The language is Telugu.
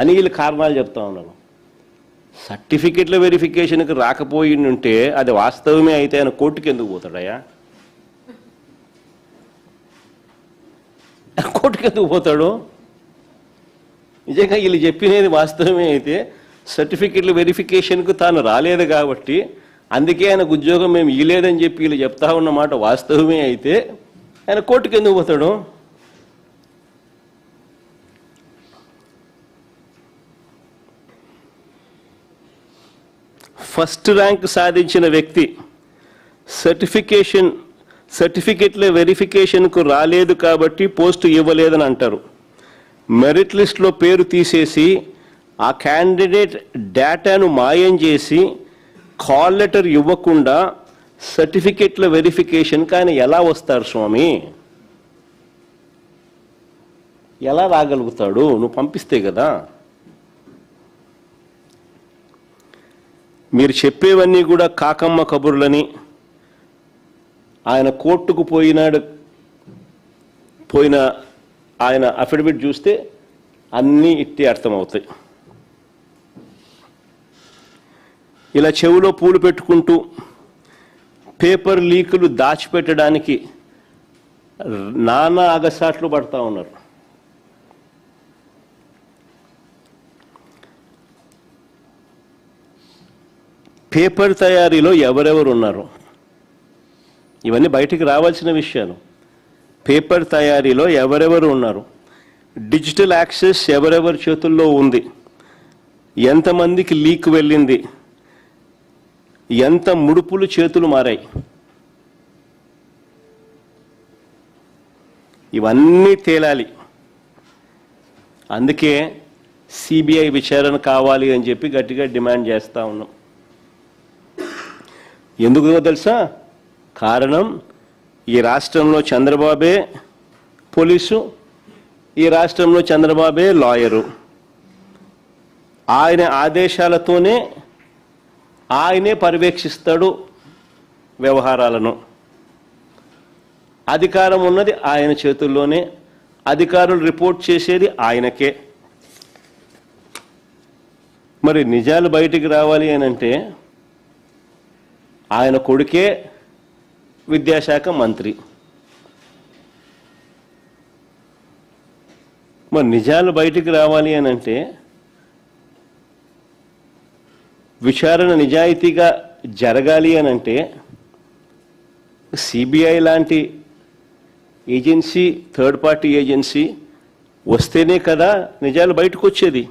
అని వీళ్ళు కారణాలు చెప్తా ఉన్నారు. సర్టిఫికెట్ల వెరిఫికేషన్కి రాకపోయి ఉంటే అది వాస్తవమే అయితే ఆయన కోర్టుకి ఎందుకు పోతాడయ్యా? కోర్టుకి ఎందుకు పోతాడు? నిజంగా వీళ్ళు చెప్పినది వాస్తవమే అయితే సర్టిఫికెట్ల వెరిఫికేషన్కు తాను రాలేదు కాబట్టి అందుకే ఆయనకు ఉద్యోగం మేము ఇవ్వలేదని చెప్పి వీళ్ళు చెప్తా ఉన్నమాట వాస్తవమే అయితే ఆయన కోర్టుకి ఎందుకు పోతాడు? ఫస్ట్ ర్యాంక్ సాధించిన వ్యక్తి సర్టిఫికెట్ల వెరిఫికేషన్కు రాలేదు కాబట్టి పోస్టు ఇవ్వలేదని అంటారు. మెరిట్ లిస్ట్లో పేరు తీసేసి ఆ క్యాండిడేట్ డేటాను మాయం చేసి కాల్ లెటర్ ఇవ్వకుండా సర్టిఫికెట్ల వెరిఫికేషన్కి ఆయన ఎలా వస్తారు స్వామి? ఎలా రాగలుగుతాడు? నువ్వు పంపిస్తే కదా. మీరు చెప్పేవన్నీ కూడా కాకమ్మ కబుర్లని. ఆయన కోర్టుకు పోయిన ఆయన అఫిడవిట్ చూస్తే అన్నీ ఇట్టే అర్థమవుతాయి. ఇలా చెవిలో పూలు పెట్టుకుంటూ పేపర్ లీకులు దాచిపెట్టడానికి నానా అగసాట్లు పడతా ఉన్నారు. పేపర్ తయారీలో ఎవరెవరు ఉన్నారు? ఇవన్నీ బయటికి రావాల్సిన విషయాలు. పేపర్ తయారీలో ఎవరెవరు ఉన్నారు? డిజిటల్ యాక్సెస్ ఎవరెవరి చేతుల్లో ఉంది? ఎంతమందికి లీక్ వెళ్ళింది? ఎంత ముడుపులు చేతులు మారాయి? ఇవన్నీ తేలాలి. అందుకే సిబిఐ విచారణ కావాలి అని చెప్పి గట్టిగా డిమాండ్ చేస్తూ ఉన్నాం. ఎందుకో తెలుసా? కారణం ఈ రాష్ట్రంలో చంద్రబాబే పోలీసు, ఈ రాష్ట్రంలో చంద్రబాబే లాయరు. ఆయన ఆదేశాలతోనే ఆయనే పర్యవేక్షిస్తాడు వ్యవహారాలను. అధికారం ఉన్నది ఆయన చేతుల్లోనే, అధికారులు రిపోర్ట్ చేసేది ఆయనకే. మరి నిజాలు బయటికి రావాలి అని అంటే ఆయన కొడుకే విద్యాశాఖ మంత్రి. మరి నిజాలు బయటికి రావాలి అని అంటే విచారణ నిజాయితీగా జరగాలి అని అంటే సిబిఐ లాంటి ఏజెన్సీ, థర్డ్ పార్టీ ఏజెన్సీ వస్తేనే కదా నిజాలు బయటకు వచ్చేది.